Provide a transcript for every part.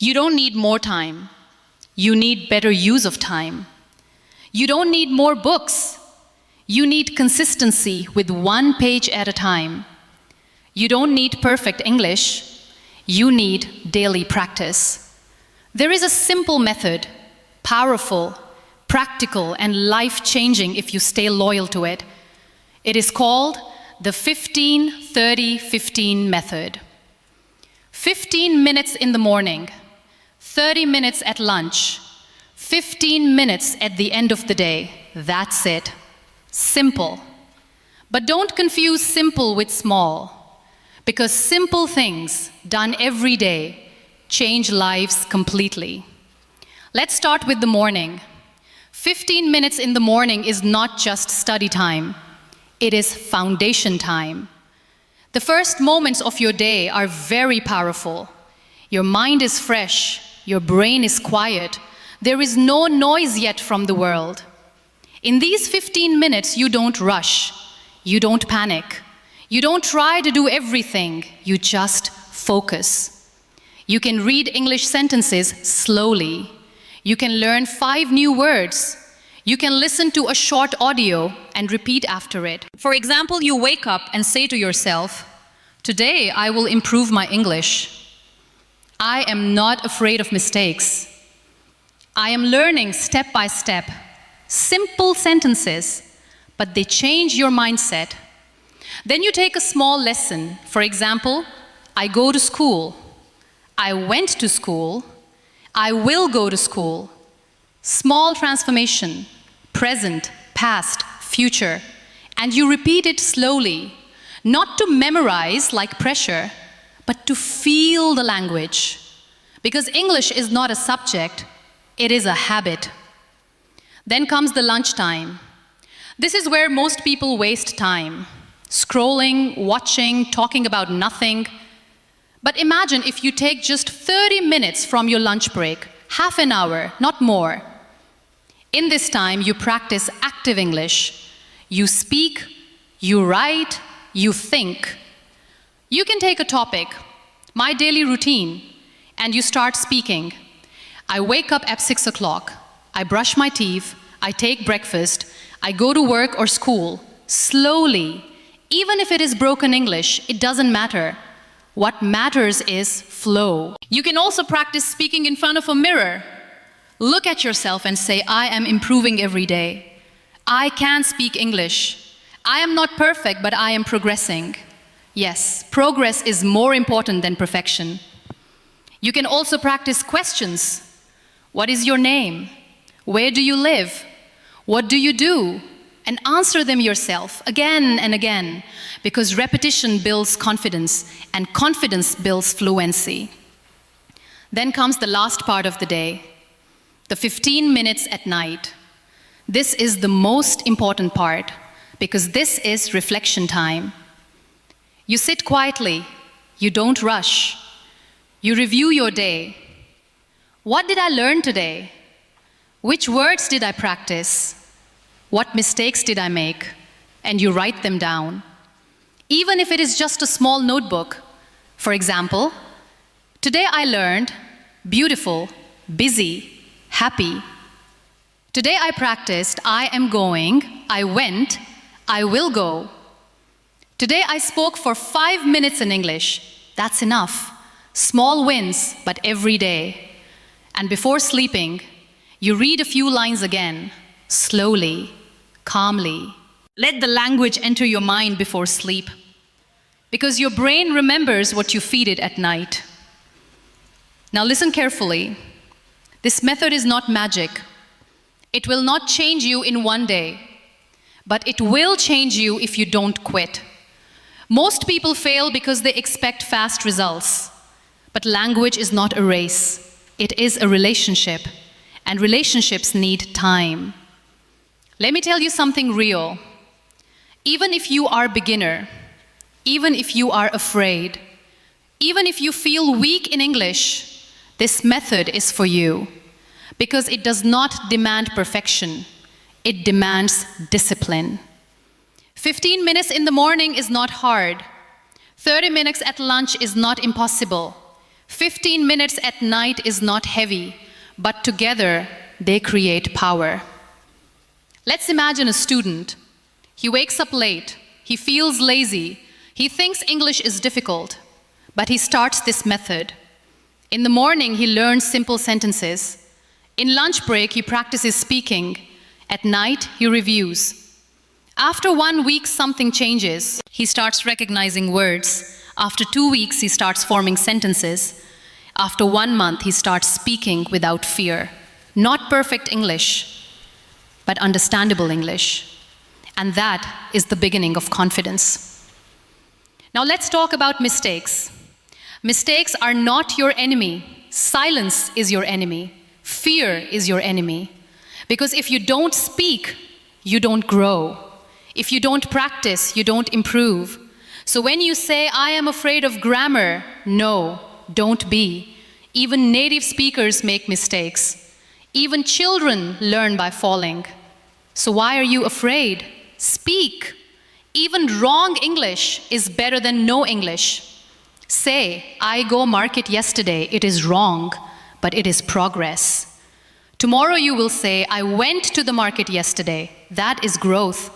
You don't need more time. You need better use of time. You don't need more books. You need consistency with one page at a time. You don't need perfect English. You need daily practice. There is a simple method, powerful, practical, and life-changing if you stay loyal to it. It is called the 15-30-15 method. 15 minutes in the morning, 30 minutes at lunch, 15 minutes at the end of the day. That's it. Simple. But don't confuse simple with small, because simple things done every day change lives completely. Let's start with the morning. 15 minutes in the morning is not just study time. It is foundation time. The first moments of your day are very powerful. Your mind is fresh. Your brain is quiet. There is no noise yet from the world. In these 15 minutes, you don't rush. You don't panic. You don't try to do everything. You just focus. You can read English sentences slowly. You can learn 5 new words. You can listen to a short audio and repeat after it. For example, you wake up and say to yourself, "Today I will improve my English. I am not afraid of mistakes. I am learning step by step." Simple sentences, but they change your mindset. Then you take a small lesson. For example, I go to school. I went to school. I will go to school. Small transformation, present, past, future, and you repeat it slowly, not to memorize like pressure, but to feel the language. Because English is not a subject, it is a habit. Then comes the lunchtime. This is where most people waste time, scrolling, watching, talking about nothing. But imagine if you take just 30 minutes from your lunch break, half an hour, not more. In this time, you practice active English. You speak, you write, you think. You can take a topic, my daily routine, and you start speaking. I wake up at 6 o'clock. I brush my teeth. I take breakfast. I go to work or school. Slowly. Even if it is broken English, it doesn't matter. What matters is flow. You can also practice speaking in front of a mirror. Look at yourself and say, "I am improving every day. I can speak English. I am not perfect, but I am progressing." Yes, progress is more important than perfection. You can also practice questions. What is your name? Where do you live? What do you do? And answer them yourself again and again, because repetition builds confidence, and confidence builds fluency. Then comes the last part of the day, the 15 minutes at night. This is the most important part, because this is reflection time. You sit quietly, you don't rush. You review your day. What did I learn today? Which words did I practice? What mistakes did I make? And you write them down. Even if it is just a small notebook. For example, today I learned beautiful, busy, happy. Today I practiced I am going, I went, I will go. Today I spoke for 5 minutes in English. That's enough. Small wins, but every day. And before sleeping, you read a few lines again, slowly, calmly. Let the language enter your mind before sleep, because your brain remembers what you feed it at night. Now listen carefully. This method is not magic. It will not change you in one day, but it will change you if you don't quit. Most people fail because they expect fast results. But language is not a race. It is a relationship, and relationships need time. Let me tell you something real. Even if you are a beginner, even if you are afraid, even if you feel weak in English, this method is for you, because it does not demand perfection. It demands discipline. 15 minutes in the morning is not hard. 30 minutes at lunch is not impossible. 15 minutes at night is not heavy, but together they create power. Let's imagine a student. He wakes up late, he feels lazy, he thinks English is difficult, but he starts this method. In the morning, he learns simple sentences. In lunch break, he practices speaking. At night, he reviews. After 1 week, something changes. He starts recognizing words. After 2 weeks, he starts forming sentences. After 1 month, he starts speaking without fear. Not perfect English, but understandable English. And that is the beginning of confidence. Now let's talk about mistakes. Mistakes are not your enemy. Silence is your enemy. Fear is your enemy. Because if you don't speak, you don't grow. If you don't practice, you don't improve. So when you say, I am afraid of grammar, no, don't be. Even native speakers make mistakes. Even children learn by falling. So why are you afraid? Speak. Even wrong English is better than no English. Say, I go market yesterday, it is wrong, but it is progress. Tomorrow you will say, I went to the market yesterday. That is growth.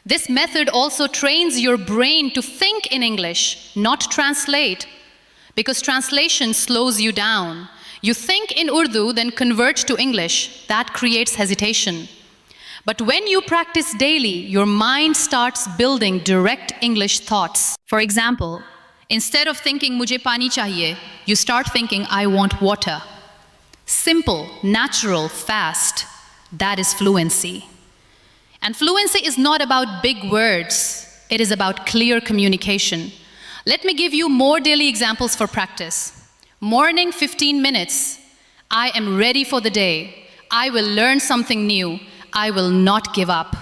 This method also trains your brain to think in English, not translate, because translation slows you down. You think in Urdu, then convert to English. That creates hesitation. But when you practice daily, your mind starts building direct English thoughts. For example, instead of thinking, mujhe pani chahiye, you start thinking, I want water. Simple, natural, fast. That is fluency. And fluency is not about big words. It is about clear communication. Let me give you more daily examples for practice. Morning, 15 minutes. I am ready for the day. I will learn something new. I will not give up.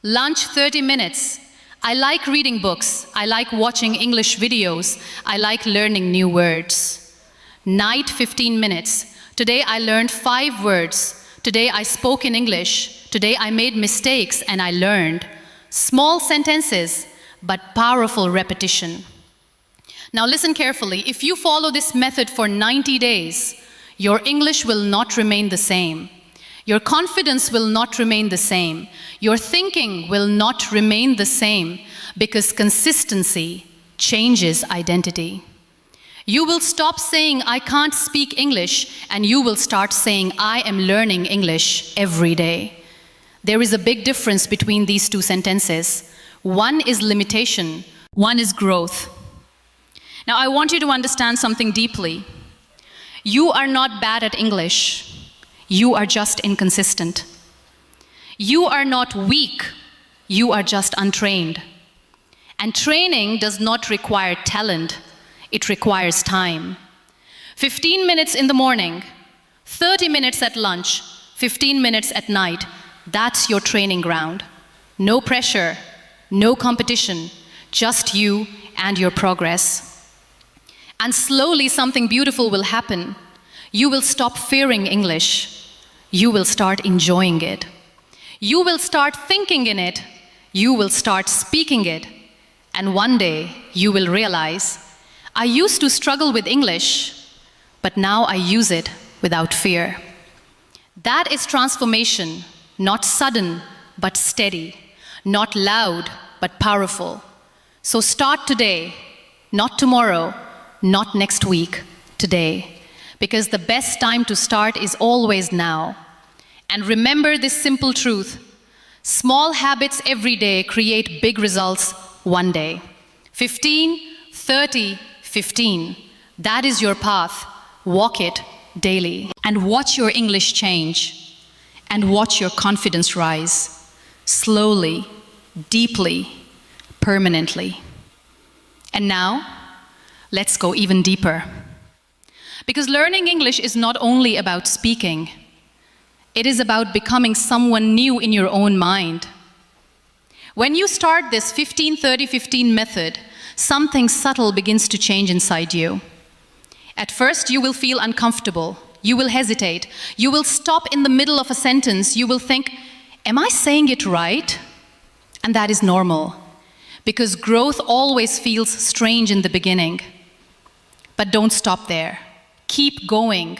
Lunch, 30 minutes. I like reading books. I like watching English videos. I like learning new words. Night, 15 minutes. Today I learned 5 words. Today I spoke in English. Today I made mistakes and I learned. Small sentences, but powerful repetition. Now listen carefully. If you follow this method for 90 days, your English will not remain the same. Your confidence will not remain the same. Your thinking will not remain the same because consistency changes identity. You will stop saying, I can't speak English, and you will start saying, I am learning English every day. There is a big difference between these two sentences. One is limitation, one is growth. Now I want you to understand something deeply. You are not bad at English. You are just inconsistent. You are not weak. You are just untrained. And training does not require talent. It requires time. 15 minutes in the morning, 30 minutes at lunch, 15 minutes at night. That's your training ground. No pressure, no competition, just you and your progress. And slowly something beautiful will happen. You will stop fearing English. You will start enjoying it. You will start thinking in it. You will start speaking it. And one day you will realize, I used to struggle with English, but now I use it without fear. That is transformation, not sudden, but steady, not loud, but powerful. So start today, not tomorrow, not next week, today. Because the best time to start is always now. And remember this simple truth. Small habits every day create big results one day. 15, 30, 15. That is your path. Walk it daily. And watch your English change. And watch your confidence rise. Slowly, deeply, permanently. And now, let's go even deeper. Because learning English is not only about speaking. It is about becoming someone new in your own mind. When you start this 15-30-15 method, something subtle begins to change inside you. At first, you will feel uncomfortable. You will hesitate. You will stop in the middle of a sentence. You will think, am I saying it right? And that is normal, because growth always feels strange in the beginning. But don't stop there. Keep going.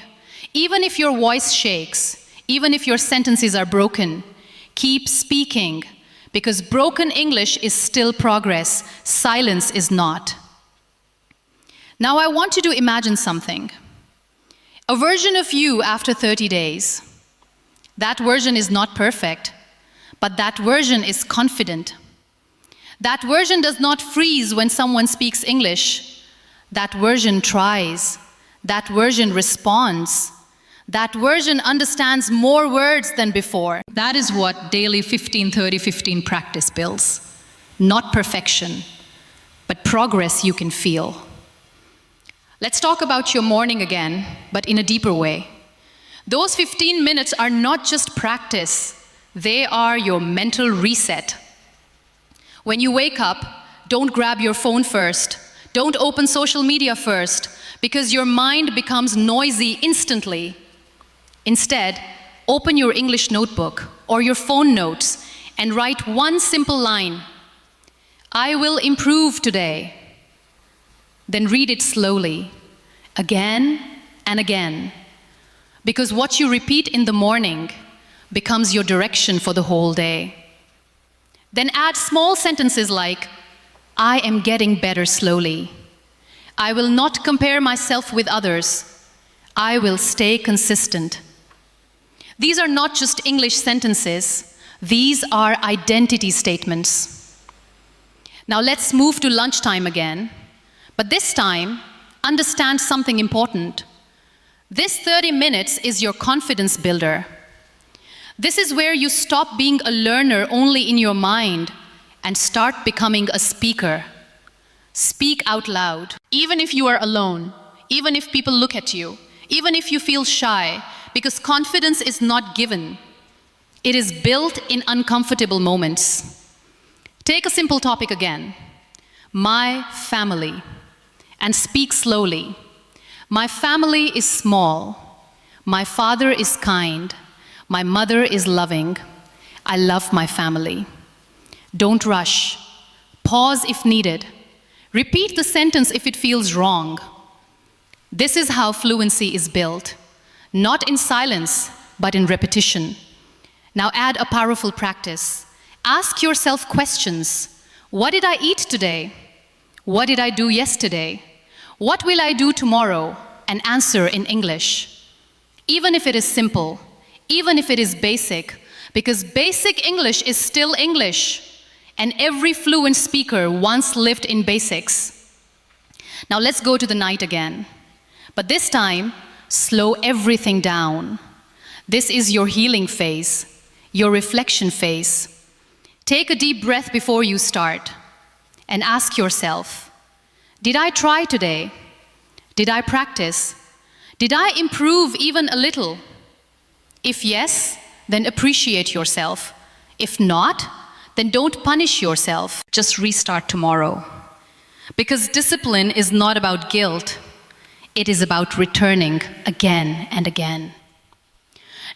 Even if your voice shakes, even if your sentences are broken, keep speaking, because broken English is still progress. Silence is not. Now I want you to imagine something. A version of you after 30 days. That version is not perfect, but that version is confident. That version does not freeze when someone speaks English. That version tries. That version responds. That version understands more words than before. That is what daily 15-30-15 practice builds. Not perfection, but progress you can feel. Let's talk about your morning again, but in a deeper way. Those 15 minutes are not just practice, they are your mental reset. When you wake up, don't grab your phone first. Don't open social media first, because your mind becomes noisy instantly. Instead, open your English notebook or your phone notes and write one simple line. I will improve today. Then read it slowly, again and again. Because what you repeat in the morning becomes your direction for the whole day. Then add small sentences like, I am getting better slowly. I will not compare myself with others. I will stay consistent. These are not just English sentences. These are identity statements. Now let's move to lunchtime again. But this time, understand something important. This 30 minutes is your confidence builder. This is where you stop being a learner only in your mind and start becoming a speaker. Speak out loud. Even if you are alone, even if people look at you, even if you feel shy, because confidence is not given. It is built in uncomfortable moments. Take a simple topic again. My family. And speak slowly. My family is small. My father is kind. My mother is loving. I love my family. Don't rush. Pause if needed. Repeat the sentence if it feels wrong. This is how fluency is built. Not in silence, but in repetition. Now add a powerful practice. Ask yourself questions. What did I eat today? What did I do yesterday? What will I do tomorrow? And answer in English. Even if it is simple, even if it is basic, because basic English is still English, and every fluent speaker once lived in basics. Now let's go to the night again. But this time, slow everything down. This is your healing phase, your reflection phase. Take a deep breath before you start and ask yourself, did I try today? Did I practice? Did I improve even a little? If yes, then appreciate yourself. If not, then don't punish yourself. Just restart tomorrow. Because discipline is not about guilt. It is about returning again and again.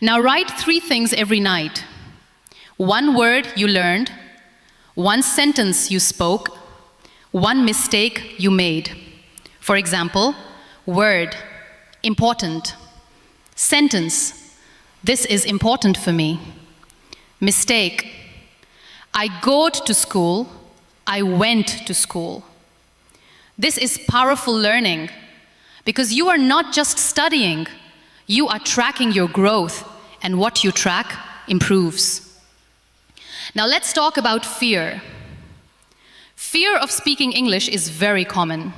Now write 3 things every night. 1 word you learned, 1 sentence you spoke, 1 mistake you made. For example, word, important. Sentence, this is important for me. Mistake, I go to school, I went to school. This is powerful learning because you are not just studying, you are tracking your growth, and what you track improves. Now let's talk about fear. Fear of speaking English is very common,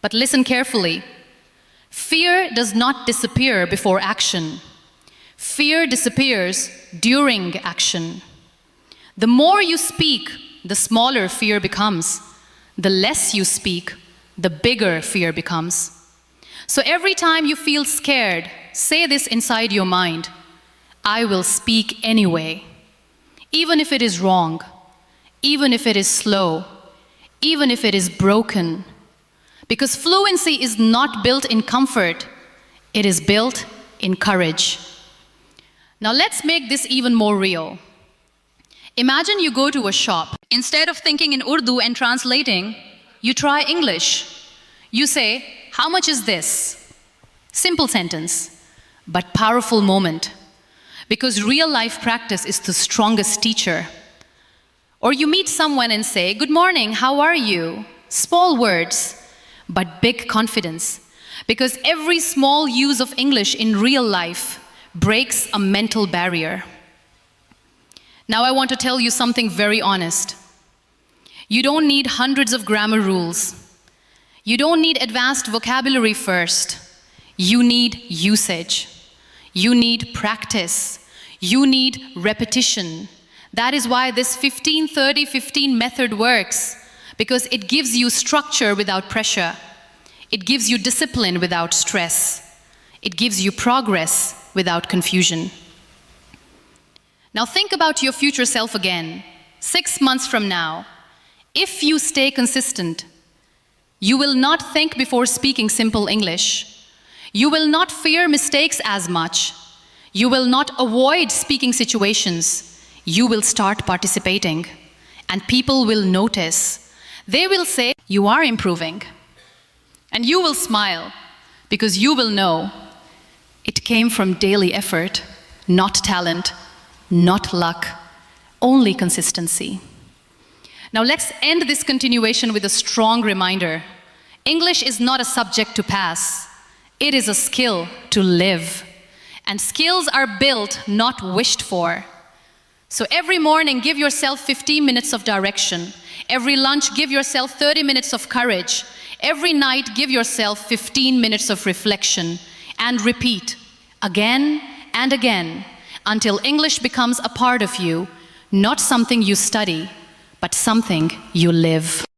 but listen carefully. Fear does not disappear before action. Fear disappears during action. The more you speak, the smaller fear becomes. The less you speak, the bigger fear becomes. So every time you feel scared, say this inside your mind. I will speak anyway. Even if it is wrong, even if it is slow, even if it is broken. Because fluency is not built in comfort, it is built in courage. Now let's make this even more real. Imagine you go to a shop. Instead of thinking in Urdu and translating, you try English. You say, "How much is this?" Simple sentence, but powerful moment, because real life practice is the strongest teacher. Or you meet someone and say, "Good morning, how are you?" Small words, but big confidence, because every small use of English in real life breaks a mental barrier. Now I want to tell you something very honest. You don't need hundreds of grammar rules. You don't need advanced vocabulary first. You need usage. You need practice. You need repetition. That is why this 15-30-15 method works, because it gives you structure without pressure. It gives you discipline without stress. It gives you progress without confusion. Now think about your future self again, 6 months from now. If you stay consistent, you will not think before speaking simple English. You will not fear mistakes as much. You will not avoid speaking situations. You will start participating, and people will notice. They will say, "You are improving." And you will smile, because you will know it came from daily effort, not talent, not luck, only consistency. Now let's end this continuation with a strong reminder. English is not a subject to pass. It is a skill to live. And skills are built, not wished for. So every morning, give yourself 15 minutes of direction. Every lunch, give yourself 30 minutes of courage. Every night, give yourself 15 minutes of reflection. And repeat again and again until English becomes a part of you, not something you study, but something you live.